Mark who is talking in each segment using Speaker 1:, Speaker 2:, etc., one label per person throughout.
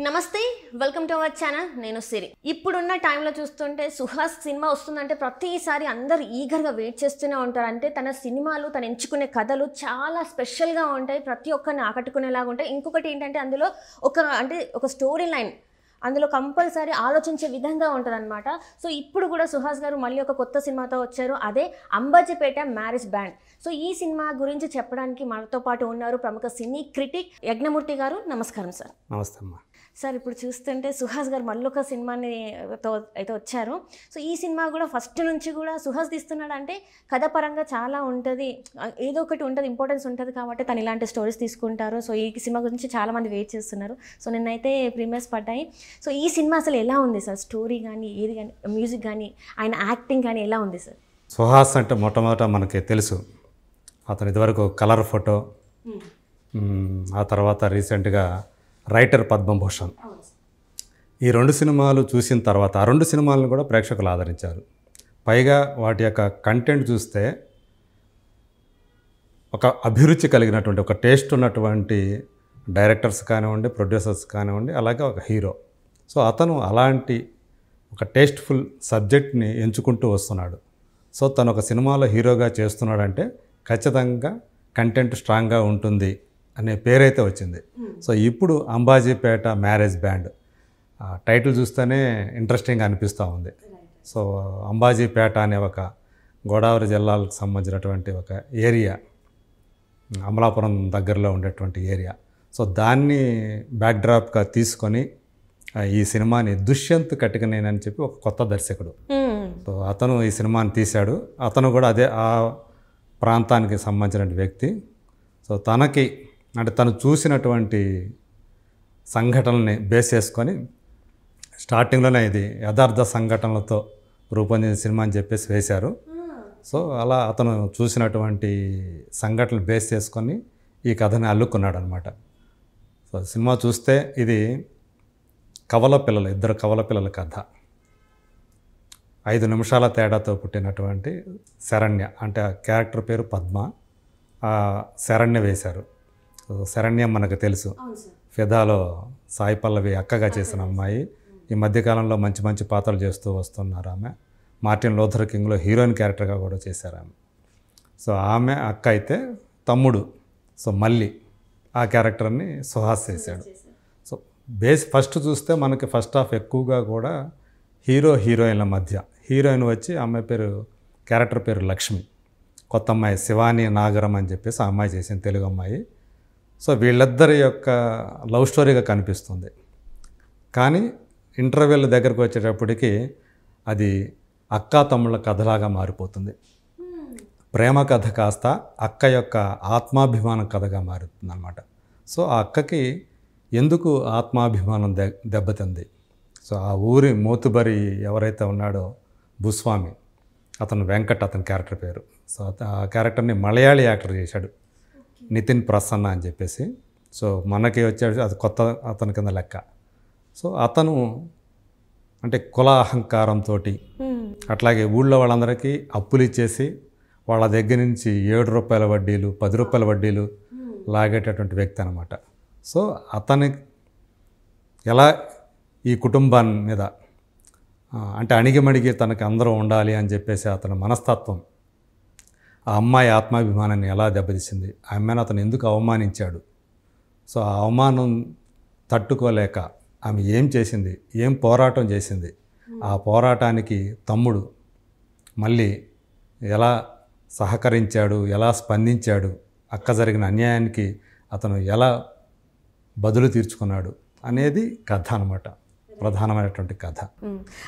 Speaker 1: నమస్తే welcome to our channel నేను సిరి ఇప్పుడున్న టైంలో చూస్తుంటే సుహాస్ సినిమా వస్తుందంటే ప్రతిసారి అందరు ఈగర్గా వెయిట్ చేస్తూనే ఉంటారు. అంటే తన సినిమాలు తను ఎంచుకునే కథలు చాలా స్పెషల్గా ఉంటాయి, ప్రతి ఒక్కరిని ఆకట్టుకునేలాగా ఉంటాయి. ఇంకొకటి ఏంటంటే అందులో ఒక స్టోరీ లైన్ అందులో కంపల్సరీ ఆలోచించే విధంగా ఉంటుందన్నమాట. సో ఇప్పుడు కూడా సుహాస్ గారు మళ్ళీ ఒక కొత్త సినిమాతో వచ్చారు, అదే అంబాజీపేట మ్యారేజ్ బ్యాండ్. సో ఈ సినిమా గురించి చెప్పడానికి మనతో పాటు ఉన్నారు ప్రముఖ సినీ క్రిటిక్ యజ్ఞమూర్తి గారు. నమస్కారం సార్.
Speaker 2: నమస్తే అమ్మా.
Speaker 1: సార్ ఇప్పుడు చూస్తుంటే సుహాస్ గారు మళ్ళీ ఒక సినిమాని అయితే వచ్చారు. సో ఈ సినిమా కూడా ఫస్ట్ నుంచి కూడా సుహాస్ తీస్తున్నాడు అంటే కథ పరంగా చాలా ఉంటుంది, ఏదో ఒకటి ఉంటుంది, ఇంపార్టెన్స్ ఉంటుంది కాబట్టి తను ఇలాంటి స్టోరీస్ తీసుకుంటారు. సో ఈ సినిమా గురించి చాలామంది వెయిట్ చేస్తున్నారు. సో నిన్నైతే ప్రీమియర్స్ పడ్డాయి. సో ఈ సినిమా అసలు ఎలా ఉంది సార్? స్టోరీ కానీ ఏది కానీ మ్యూజిక్ కానీ ఆయన యాక్టింగ్ కానీ ఎలా ఉంది సార్?
Speaker 2: సుహాస్ అంటే మొట్టమొదట మనకి తెలుసు, అతను ఇదివరకు కలర్ ఫోటో, ఆ తర్వాత రీసెంట్గా రైటర్ పద్మభూషణ్, ఈ రెండు సినిమాలు చూసిన తర్వాత ఆ రెండు సినిమాలను కూడా ప్రేక్షకులు ఆదరించారు. పైగా వాటి యొక్క కంటెంట్ చూస్తే ఒక అభిరుచి కలిగినటువంటి, ఒక టేస్ట్ ఉన్నటువంటి డైరెక్టర్స్ కానివ్వండి, ప్రొడ్యూసర్స్ కానివ్వండి, అలాగే ఒక హీరో. సో అతను అలాంటి ఒక టేస్ట్ఫుల్ సబ్జెక్ట్ని ఎంచుకుంటూ వస్తున్నాడు. సో తను ఒక సినిమాలో హీరోగా చేస్తున్నాడంటే ఖచ్చితంగా కంటెంట్ స్ట్రాంగ్గా ఉంటుంది అనే పేరైతే వచ్చింది. సో ఇప్పుడు అంబాజీపేట మ్యారేజ్ బ్యాండ్ టైటిల్ చూస్తేనే ఇంట్రెస్టింగ్గా అనిపిస్తూ ఉంది. సో అంబాజీపేట అనే ఒక గోదావరి జిల్లాలకు సంబంధించినటువంటి ఒక ఏరియా, అమలాపురం దగ్గరలో ఉండేటువంటి ఏరియా. సో దాన్ని బ్యాక్డ్రాప్గా తీసుకొని ఈ సినిమాని దుష్యంత్ కటికనేనని చెప్పి ఒక కొత్త దర్శకుడు, సో అతను ఈ సినిమాని తీశాడు. అతను కూడా అదే ఆ ప్రాంతానికి సంబంధించిన వ్యక్తి. సో తనకి అంటే తను చూసినటువంటి సంఘటనల్ని బేస్ చేసుకొని స్టార్టింగ్లోనే ఇది యథార్థ సంఘటనలతో రూపొందించిన సినిమా అని చెప్పేసి వేశారు. సో అలా అతను చూసినటువంటి సంఘటనలు బేస్ చేసుకొని ఈ కథని అల్లుకున్నాడు అనమాట. సో సినిమా చూస్తే ఇది ఇద్దరు కవల పిల్లల కథ. 5 నిమిషాల తేడాతో పుట్టినటువంటి శరణ్య, అంటే ఆ క్యారెక్టర్ పేరు పద్మ, శరణ్య వేశారు. శరణ్య మనకు తెలుసు, ఫిదాలో సాయి పల్లవి అక్కగా చేసిన అమ్మాయి. ఈ మధ్యకాలంలో మంచి మంచి పాత్రలు చేస్తూ వస్తున్నారు ఆమె. మార్టిన్ లూథర్ కింగ్లో హీరోయిన్ క్యారెక్టర్గా కూడా చేశారు ఆమె. సో ఆమె అక్క అయితే తమ్ముడు, సో మళ్ళీ ఆ క్యారెక్టర్ని సుహాస్ చేశాడు. సో ఫస్ట్ చూస్తే మనకి ఫస్ట్ హాఫ్ ఎక్కువగా కూడా హీరోయిన్ల మధ్య, హీరోయిన్ వచ్చి అమ్మాయి క్యారెక్టర్ పేరు లక్ష్మి, కొత్త అమ్మాయి శివాని నాగరం అని చెప్పేసి ఆ అమ్మాయి చేసింది, తెలుగు అమ్మాయి. సో వీళ్ళిద్దరి యొక్క లవ్ స్టోరీగా కనిపిస్తుంది. కానీ ఇంటర్వెల్ దగ్గరకు వచ్చేటప్పటికి అది అక్కా తమ్ముళ్ళ కథలాగా మారిపోతుంది. ప్రేమ కథ కాస్త అక్క యొక్క ఆత్మాభిమానం కథగా మారుతుంది అన్నమాట. సో ఆ అక్కకి ఎందుకు ఆత్మాభిమానం దెబ్బతింది. సో ఆ ఊరి మోతుబరి ఎవరైతే ఉన్నాడో భూస్వామి, అతను వెంకట్, అతని క్యారెక్టర్ పేరు. సో ఆ క్యారెక్టర్ని మలయాళీ యాక్టర్ చేశాడు, నితిన్ ప్రసన్న అని చెప్పేసి. సో మనకి వచ్చాడు అది కొత్త అతని కింద లెక్క. సో అతను అంటే కుల అహంకారంతో, అట్లాగే ఊళ్ళో వాళ్ళందరికీ అప్పులు ఇచ్చేసి వాళ్ళ దగ్గర నుంచి 7 రూపాయల వడ్డీలు 10 రూపాయల వడ్డీలు లాగేటటువంటి వ్యక్తి అనమాట. సో అతని ఎలా ఈ కుటుంబాన్ని మీద అంటే అణిగిమణిగి తనకి అందరూ ఉండాలి అని చెప్పేసి అతని మనస్తత్వం ఆ అమ్మాయి ఆత్మాభిమానాన్ని ఎలా దెబ్బతీసింది, ఆ అమ్మాయిని అతను ఎందుకు అవమానించాడు. సో ఆ అవమానం తట్టుకోలేక ఆమె ఏం చేసింది, ఏం పోరాటం చేసింది, ఆ పోరాటానికి తమ్ముడు మళ్ళీ ఎలా సహకరించాడు, ఎలా స్పందించాడు, అక్క జరిగిన అన్యాయానికి అతను ఎలా బదులు తీర్చుకున్నాడు అనేది కథ అన్నమాట, ప్రధానమైనటువంటి కథ.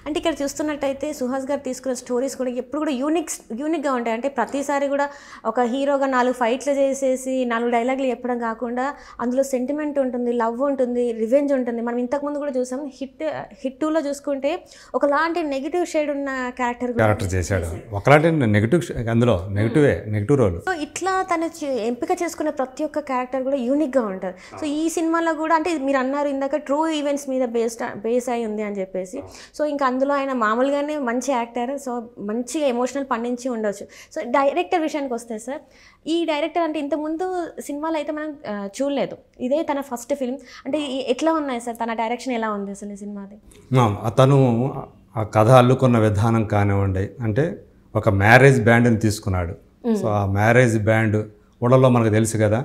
Speaker 1: అంటే ఇక్కడ చూస్తున్నట్టయితే సుహాస్ గారు తీసుకున్న స్టోరీస్ కూడా ఎప్పుడు కూడా యూనిక్గా ఉంటాయి. అంటే ప్రతిసారి కూడా ఒక హీరోగా 4 ఫైట్లు చేసేసి 4 డైలాగులు చెప్పడం కాకుండా అందులో సెంటిమెంట్ ఉంటుంది, లవ్ ఉంటుంది, రివెంజ్ ఉంటుంది. మనం ఇంతకుముందు కూడా చూసాం హిట్ 2లో చూసుకుంటే ఒకలాంటి నెగిటివ్ షేడ్ ఉన్న క్యారెక్టర్
Speaker 2: చేశాడు, ఒకలాంటి నెగిటివ్, అందులో నెగిటివ్ రోల్.
Speaker 1: సో ఇట్లా తను ఎంపిక చేసుకున్న ప్రతి ఒక్క క్యారెక్టర్ కూడా యూనిక్గా ఉంటుంది. సో ఈ సినిమాలో కూడా అంటే మీరు అన్నారు ఇందాక ట్రూ ఈవెంట్స్ మీద బేస్ సత్యసాయి ఉంది అని చెప్పేసి. సో ఇంకా అందులో ఆయన మామూలుగానే మంచి యాక్టర్, సో మంచిగా ఎమోషనల్ పండించి ఉండొచ్చు. సో డైరెక్టర్ విషయానికి వస్తే సార్, ఈ డైరెక్టర్ అంటే ఇంతకుముందు సినిమాలు అయితే మనం చూడలేదు, ఇదే తన ఫస్ట్ ఫిల్మ్. అంటే ఎట్లా ఉన్నాయి సార్, తన డైరెక్షన్ ఎలా ఉంది అసలు ఈ సినిమాది?
Speaker 2: అతను ఆ కథ అల్లుకున్న విధానం కానివ్వండి, అంటే ఒక మ్యారేజ్ బ్యాండ్ని తీసుకున్నాడు. సో ఆ మ్యారేజ్ బ్యాండ్ ఊళ్ళలో మనకు తెలుసు కదా.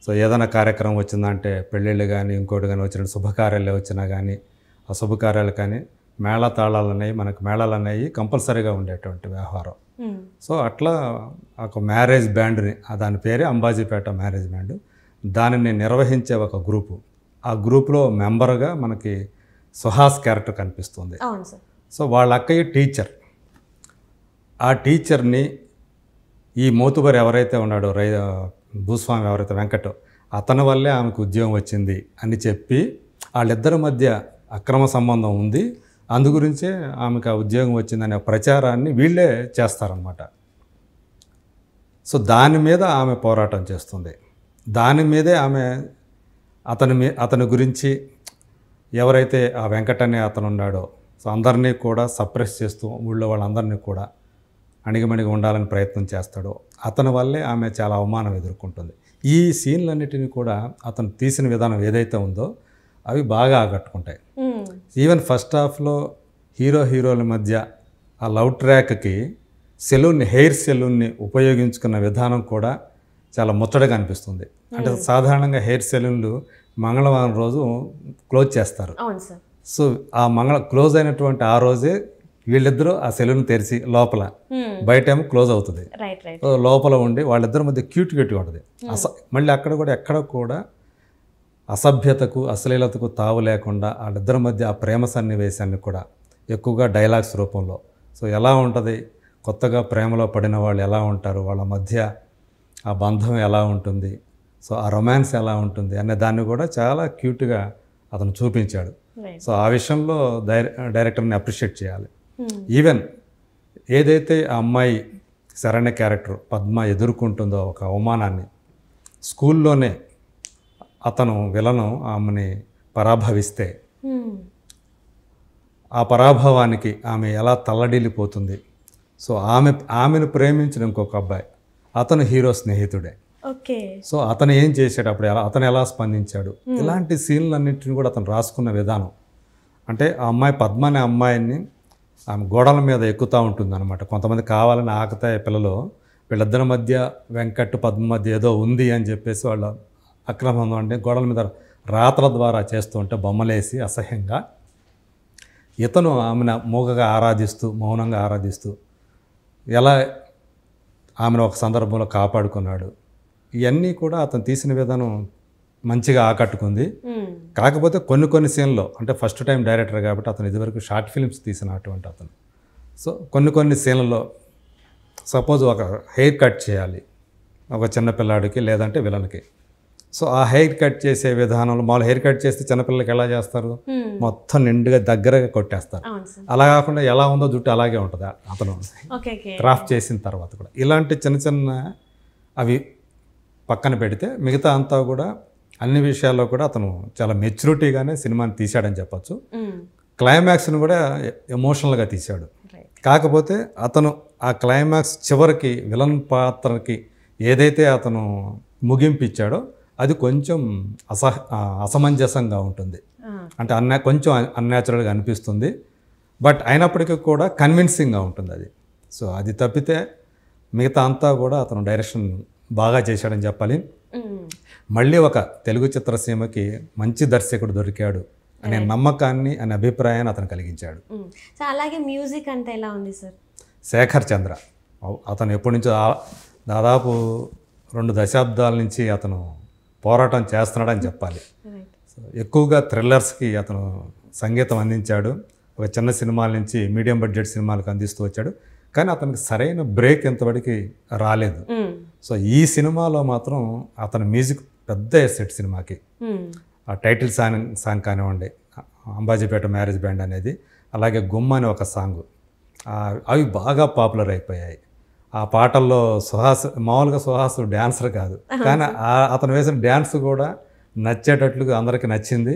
Speaker 2: సో ఏదైనా కార్యక్రమం వచ్చిందంటే పెళ్ళిళ్ళు కానీ ఇంకోటి కానీ వచ్చిన శుభకార్యాలు వచ్చినా కానీ ఆ శుభకార్యాలు కానీ మేళతాళాలు అనేవి, మనకు మేళాలు అనేవి కంపల్సరీగా ఉండేటువంటి వ్యవహారం. సో అట్లా ఒక మ్యారేజ్ బ్యాండ్ని, దాని పేరే అంబాజీపేట మ్యారేజ్ బ్యాండ్, దానిని నిర్వహించే ఒక గ్రూపు. ఆ గ్రూప్లో మెంబర్గా మనకి సుహాస్ క్యారెక్టర్ కనిపిస్తుంది. సో వాళ్ళ అక్కయ్య టీచర్. ఆ టీచర్ని ఈ మోతుబరి ఎవరైతే ఉన్నాడో భూస్వామి ఎవరైతే వెంకటో, అతని వల్లే ఆమెకు ఉద్యోగం వచ్చింది అని చెప్పి వాళ్ళిద్దరి మధ్య అక్రమ సంబంధం ఉంది, అందు గురించే ఆమెకు ఆ ఉద్యోగం వచ్చిందనే ప్రచారాన్ని వీళ్ళే చేస్తారనమాట. సో దాని మీద ఆమె పోరాటం చేస్తుంది. దాని మీదే ఆమె అతని గురించి ఎవరైతే ఆ వెంకట అనే అతను ఉన్నాడో, సో అందరినీ కూడా సప్రెస్ చేస్తూ ఊళ్ళో వాళ్ళందరినీ కూడా అణిగిమణిగి ఉండాలని ప్రయత్నం చేస్తాడో, అతని వల్లే ఆమె చాలా అవమానం ఎదుర్కొంటుంది. ఈ సీన్లన్నిటిని కూడా అతను తీసిన విధానం ఏదైతే ఉందో అవి బాగా ఆకట్టుకుంటాయి. ఈవెన్ ఫస్ట్ హాఫ్లో హీరోల మధ్య ఆ లవ్ ట్రాక్కి హెయిర్ సెలూన్ని ఉపయోగించుకున్న విధానం కూడా చాలా ముచ్చటగా అనిపిస్తుంది. అంటే సాధారణంగా హెయిర్ సెలూన్లు మంగళవారం రోజు క్లోజ్ చేస్తారు. సో ఆ క్లోజ్ అయినటువంటి ఆ రోజే వీళ్ళిద్దరూ ఆ సెలూన్ తెరిచి లోపల, బయట ఏమో క్లోజ్ అవుతుంది. లోపల ఉండి వాళ్ళిద్దరి మధ్య క్యూట్ ఉంటుంది. మళ్ళీ అక్కడ కూడా ఎక్కడ కూడా అసభ్యతకు అశ్లీలతకు తావు లేకుండా వాళ్ళిద్దరి మధ్య ఆ ప్రేమ సన్నివేశాన్ని కూడా ఎక్కువగా డైలాగ్స్ రూపంలో, సో ఎలా ఉంటుంది, కొత్తగా ప్రేమలో పడిన వాళ్ళు ఎలా ఉంటారు, వాళ్ళ మధ్య ఆ బంధం ఎలా ఉంటుంది, సో ఆ రొమాన్స్ ఎలా ఉంటుంది అనే దాన్ని కూడా చాలా క్యూట్గా అతను చూపించాడు. సో ఆ విషయంలో డైరెక్టర్ని అప్రిషియేట్ చేయాలి. ఈవెన్ ఏదైతే ఆ అమ్మాయి శరణ్య క్యారెక్టర్ పద్మ ఎదుర్కొంటుందో ఒక అవమానాన్ని, స్కూల్లోనే అతను విలను ఆమెని పరాభవిస్తే ఆ పరాభవానికి ఆమె ఎలా తల్లడిల్లిపోతుంది. సో ఆమెను ప్రేమించిన ఇంకొక అబ్బాయి, అతను హీరో స్నేహితుడే. సో అతను ఏం చేశాడు, అప్పుడు అతను ఎలా స్పందించాడు, ఇలాంటి సీన్లన్నింటిని కూడా అతను రాసుకున్న విధానం. అంటే ఆ అమ్మాయి పద్మ అనే అమ్మాయిని ఆమె గోడల మీద ఎక్కుతూ ఉంటుంది అనమాట. కొంతమంది కావాలని ఆకతాయి పిల్లలు, వీళ్ళిద్దరి మధ్య వెంకట్ పద్మ మధ్య ఏదో ఉంది అని చెప్పేసి వాళ్ళ అక్రమం అంటే గోడల మీద రాతల ద్వారా చేస్తూ ఉంటే బొమ్మలేసి అసహ్యంగా, ఇతను ఆమెను మూగగా ఆరాధిస్తూ మౌనంగా ఆరాధిస్తూ ఎలా ఆమెను ఒక సందర్భంలో కాపాడుకున్నాడు. ఇవన్నీ కూడా అతను తీసిన విధానం మంచిగా ఆకట్టుకుంది. కాకపోతే కొన్ని సీన్లో, అంటే ఫస్ట్ టైం డైరెక్టర్ కాబట్టి అతను ఇదివరకు షార్ట్ ఫిల్మ్స్ తీసినటువంటి అతను. సో కొన్ని సీన్లలో సపోజ్ ఒక హెయిర్ కట్ చేయాలి ఒక చిన్నపిల్లాడికి లేదంటే విలన్కి. సో ఆ హెయిర్ కట్ చేసే విధానంలో, మామూలు హెయిర్ కట్ చేస్తే చిన్నపిల్లలకి ఎలా చేస్తారు, మొత్తం నిండుగా దగ్గరగా కొట్టేస్తారు. అలా కాకుండా ఎలా ఉందో జుట్టు అలాగే ఉంటుంది అతను క్రాఫ్ట్ చేసిన తర్వాత కూడా. ఇలాంటి చిన్న అవి పక్కన పెడితే మిగతా అంతా కూడా అన్ని విషయాల్లో కూడా అతను చాలా మెచ్యూరిటీగానే సినిమాని తీశాడని చెప్పచ్చు. క్లైమాక్స్ని కూడా ఎమోషనల్గా తీశాడు. కాకపోతే అతను ఆ క్లైమాక్స్ చివరికి విలన్ పాత్రకి ఏదైతే అతను ముగింపు ఇచ్చాడో అది కొంచెం అసమంజసంగా ఉంటుంది. అంటే కొంచెం అన్యాచురల్గా అనిపిస్తుంది. బట్ అయినప్పటికీ కూడా కన్విన్సింగ్గా ఉంటుంది అది. సో అది తప్పితే మిగతా అంతా కూడా అతను డైరెక్షన్ బాగా చేశాడని చెప్పాలి. మళ్ళీ ఒక తెలుగు చిత్రసీమకి మంచి దర్శకుడు దొరికాడు అనే నమ్మకాన్ని అనే అభిప్రాయాన్ని అతను కలిగించాడు.
Speaker 1: సో అలాగే మ్యూజిక్ అంటే ఎలా ఉంది సార్?
Speaker 2: శేఖర్ చంద్ర అతను ఎప్పటి నుంచో దాదాపు 2 దశాబ్దాల నుంచి అతను పోరాటం చేస్తున్నాడని చెప్పాలి. ఎక్కువగా థ్రిల్లర్స్కి అతను సంగీతం అందించాడు. ఒక చిన్న సినిమాల నుంచి మీడియం బడ్జెట్ సినిమాలకు అందిస్తూ వచ్చాడు. కానీ అతనికి సరైన బ్రేక్ ఎంతవరకు రాలేదు. సో ఈ సినిమాలో మాత్రం అతని మ్యూజిక్ పెద్ద ఎసెట్ సినిమాకి. ఆ టైటిల్ సాంగ్ కానివ్వండి, అంబాజీపేట మ్యారేజ్ బ్యాండ్ అనేది, అలాగే గుమ్మ అనే ఒక సాంగ్, అవి బాగా పాపులర్ అయిపోయాయి. ఆ పాటల్లో మామూలుగా సుహాస్ డ్యాన్సర్ కాదు, కానీ అతను వేసిన డ్యాన్స్ కూడా నచ్చేటట్లుగా అందరికీ నచ్చింది.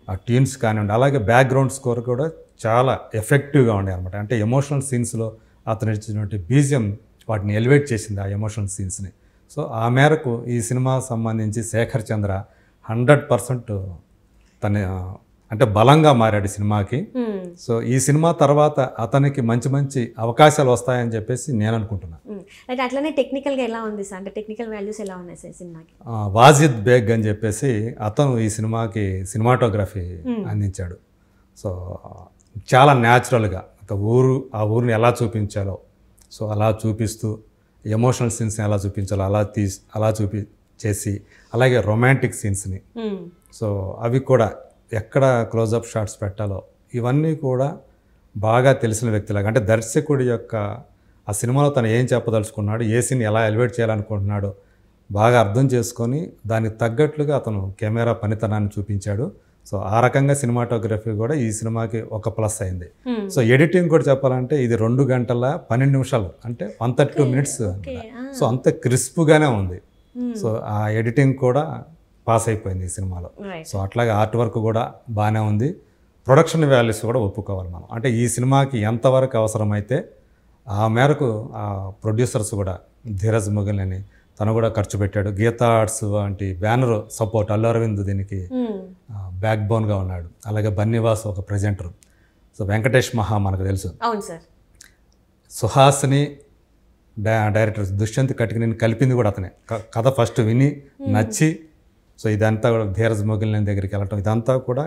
Speaker 2: ఆ ట్యూన్స్ కానివ్వండి, అలాగే బ్యాక్గ్రౌండ్ స్కోర్ కూడా చాలా ఎఫెక్టివ్గా ఉండే అనమాట. అంటే ఎమోషనల్ సీన్స్లో అతను ఇచ్చినటువంటి బీజియం వాటిని ఎలివేట్ చేసింది ఆ ఎమోషనల్ సీన్స్ని. సో ఆ మేరకు ఈ సినిమా సంబంధించి శేఖర్ చంద్ర 100% తన అంటే బలంగా మారాడు సినిమాకి. సో ఈ సినిమా తర్వాత అతనికి మంచి మంచి అవకాశాలు వస్తాయని చెప్పేసి నేను అనుకుంటున్నాను.
Speaker 1: అయితే అట్లనే టెక్నికల్గా ఎలా ఉంది సార్, అంటే టెక్నికల్ వాల్యూస్ ఎలా ఉన్నాయి సార్ సినిమాకి?
Speaker 2: వాజిద్ బేగ్ అని చెప్పేసి అతను ఈ సినిమాకి సినిమాటోగ్రఫీ అందించాడు. సో చాలా న్యాచురల్గా ఆ ఊరిని ఎలా చూపించాలో సో అలా చూపిస్తూ, ఎమోషనల్ సీన్స్ని ఎలా చూపించాలో అలా చేసి, అలాగే రొమాంటిక్ సీన్స్ని సో అవి కూడా ఎక్కడ క్లోజప్ షాట్స్ పెట్టాలో ఇవన్నీ కూడా బాగా తెలిసిన వ్యక్తిలాగా, అంటే దర్శకుడి యొక్క ఆ సినిమాలో తను ఏం చెప్పదలుచుకున్నాడు, ఏ సీన్ ఎలా ఎలివేట్ చేయాలనుకుంటున్నాడో బాగా అర్థం చేసుకొని దానికి తగ్గట్లుగా అతను కెమెరా పనితనాన్ని చూపించాడు. సో ఆ రకంగా సినిమాటోగ్రఫీ కూడా ఈ సినిమాకి ఒక ప్లస్ అయింది. సో ఎడిటింగ్ కూడా చెప్పాలంటే ఇది 2 గంటల 12 నిమిషాలు, అంటే 132 minutes. సో అంత క్రిస్ప్గానే ఉంది. సో ఆ ఎడిటింగ్ కూడా పాస్ అయిపోయింది ఈ సినిమాలో. సో అట్లాగే ఆర్ట్ వర్క్ కూడా బాగానే ఉంది. ప్రొడక్షన్ వాల్యూస్ కూడా ఒప్పుకోవాలి మనం. అంటే ఈ సినిమాకి ఎంతవరకు అవసరమైతే ఆ మేరకు ఆ ప్రొడ్యూసర్స్ కూడా ధీరజ్ మొగల్ అని తను కూడా ఖర్చు పెట్టాడు. గీతా ఆర్ట్స్ వంటి బ్యానర్ సపోర్ట్, అల్లు అరవింద్ దీనికి బ్యాక్ బోన్గా ఉన్నాడు. అలాగే బన్నీవాస్ ఒక ప్రెజెంటర్. సో వెంకటేష్ మహా మనకు తెలుసు.
Speaker 1: అవును సార్.
Speaker 2: సుహాస్ని డైరెక్టర్ దుష్యంత్ కటికని కలిపింది కూడా అతనే. కథ ఫస్ట్ విని నచ్చి సో ఇదంతా కూడా ధీరజ్ మొగల్ దగ్గరికి వెళ్ళటం, ఇదంతా కూడా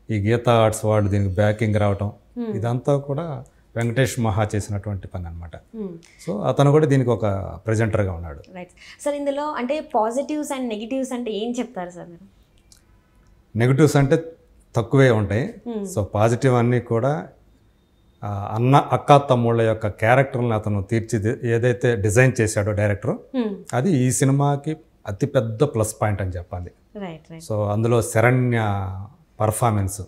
Speaker 2: ఈ గీతా ఆర్ట్స్ వాళ్ళు దీనికి బ్యాకింగ్ రావటం, ఇదంతా కూడా వెంకటేష్ మహా చేసినటువంటి పని అనమాట. సో అతను కూడా దీనికి ఒక ప్రెజెంటర్గా ఉన్నాడు.
Speaker 1: Right sir. ఇందులో అంటే పాజిటివ్స్ అండ్ నెగిటివ్స్ అంటే ఏం చెప్తారు సార్ మీరు?
Speaker 2: నెగిటివ్స్ అంటే తక్కువే ఉంటాయి. సో పాజిటివ్ అన్నీ కూడా అక్క తమ్ముళ్ళ యొక్క క్యారెక్టర్ని అతను ఏదైతే డిజైన్ చేశాడో డైరెక్టర్, అది ఈ సినిమాకి అతిపెద్ద ప్లస్ పాయింట్ అని చెప్పాలి. సో అందులో శరణ్య పర్ఫార్మెన్స్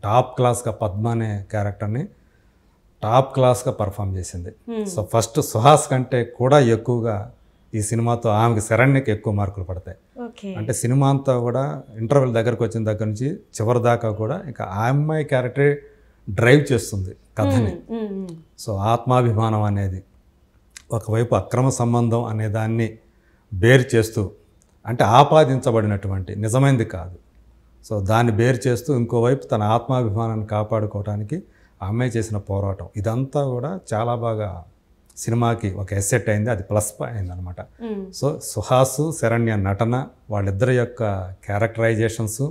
Speaker 2: టాప్ క్లాస్గా, పద్మ అనే క్యారెక్టర్ని టాప్ క్లాస్గా పర్ఫామ్ చేసింది. సో ఫస్ట్ సుహాస్ కంటే కూడా ఎక్కువగా ఈ సినిమాతో ఆమెకి శరణ్యకి ఎక్కువ మార్కులు పడతాయి. అంటే సినిమా అంతా కూడా ఇంటర్వెల్ దగ్గరకు వచ్చిన దగ్గర నుంచి చివరి దాకా కూడా ఇంకా ఆ అమ్మాయి క్యారెక్టరే డ్రైవ్ చేస్తుంది కథని. సో ఆత్మాభిమానం అనేది ఒకవైపు, అక్రమ సంబంధం అనే దాన్ని బేర్ చేస్తూ, అంటే ఆపాదించబడినటువంటి నిజమైనది కాదు, సో దాన్ని బేర్ చేస్తూ ఇంకోవైపు తన ఆత్మాభిమానాన్ని కాపాడుకోవడానికి ఆ అమ్మాయి చేసిన పోరాటం, ఇదంతా కూడా చాలా బాగా సినిమాకి ఒక ఎసెట్ అయింది. అది ప్లస్ అయింది అనమాట. సో సుహాసు శరణ్య నటన, వాళ్ళిద్దరి యొక్క క్యారెక్టరైజేషన్స్,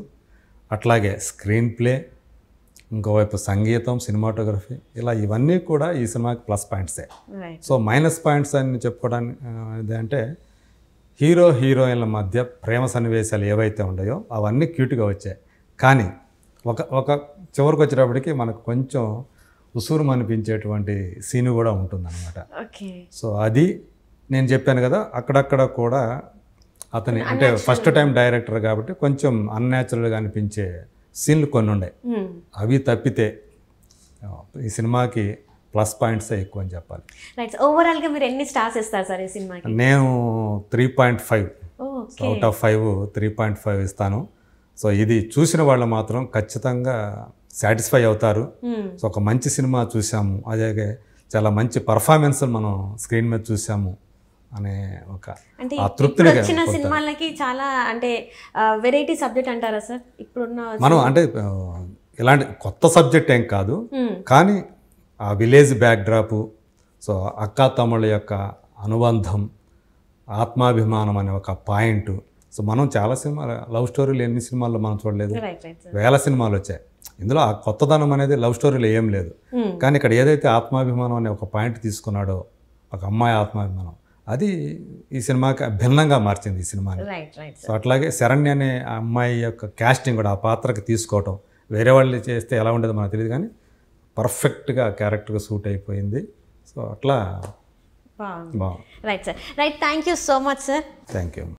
Speaker 2: అట్లాగే స్క్రీన్ ప్లే, ఇంకోవైపు సంగీతం, సినిమాటోగ్రఫీ, ఇలా ఇవన్నీ కూడా ఈ సినిమాకి ప్లస్ పాయింట్సే. సో మైనస్ పాయింట్స్ అని చెప్పుకోవడానికి అంటే హీరో హీరోయిన్ల మధ్య ప్రేమ సన్నివేశాలు ఏవైతే ఉన్నాయో అవన్నీ క్యూట్గా వచ్చాయి. కానీ ఒక చివరికి వచ్చేటప్పటికి మనకు కొంచెం ఉసూరు అనిపించేటువంటి సీన్ కూడా ఉంటుందన్నమాట. సో అది నేను చెప్పాను కదా, అక్కడక్కడ కూడా అతని అంటే ఫస్ట్ టైం డైరెక్టర్ కాబట్టి కొంచెం అన్యాచురల్గా అనిపించే సీన్లు కొన్ని ఉన్నాయి. అవి తప్పితే ఈ సినిమాకి ప్లస్ పాయింట్సే ఎక్కువ అని చెప్పాలి.
Speaker 1: రైట్. ఓవరాల్గా మీరు ఎన్ని స్టార్స్ ఇస్తారు సార్ ఈ సినిమాకి?
Speaker 2: నేను 3.5 అవుట్ ఆఫ్ 5 3.5 ఇస్తాను. సో ఇది చూసిన వాళ్ళు మాత్రం ఖచ్చితంగా సాటిస్ఫై అవుతారు. సో ఒక మంచి సినిమా చూసాము, అలాగే చాలా మంచి పర్ఫార్మెన్స్ మనం స్క్రీన్ మీద చూసాము అనే ఒక తృప్తిని
Speaker 1: వచ్చిన సినిమాలకి చాలా అంటే వెరైటీ సబ్జెక్ట్ అంటారా సార్ ఇప్పుడున్న
Speaker 2: మనం? అంటే ఇలాంటి కొత్త సబ్జెక్ట్ ఏం కాదు, కానీ ఆ విలేజ్ బ్యాక్డ్రాపు, సో అక్కా తమ్ముళ్ళ యొక్క అనుబంధం, ఆత్మాభిమానం అనే ఒక పాయింట్. సో మనం చాలా సినిమాలు, లవ్ స్టోరీలు ఎన్ని సినిమాల్లో మనం చూడలేదు, వేల సినిమాలు వచ్చాయి. ఇందులో ఆ కొత్తదనం అనేది లవ్ స్టోరీలో ఏం లేదు. కానీ ఇక్కడ ఏదైతే ఆత్మాభిమానం అనే ఒక పాయింట్ తీసుకున్నాడో, ఒక అమ్మాయి ఆత్మాభిమానం, అది ఈ సినిమాకి భిన్నంగా మార్చింది ఈ సినిమాని. సో అట్లాగే శరణ్య అనే అమ్మాయి యొక్క క్యాస్టింగ్ కూడా ఆ పాత్రకి తీసుకోవటం, వేరే వాళ్ళు చేస్తే ఎలా ఉండేదో మనకు తెలియదు, కానీ పర్ఫెక్ట్గా క్యారెక్టర్గా సూట్ అయిపోయింది. సో అట్లా బాగుంది.
Speaker 1: Right sir. Right. Thank you so much sir.
Speaker 2: Thank you.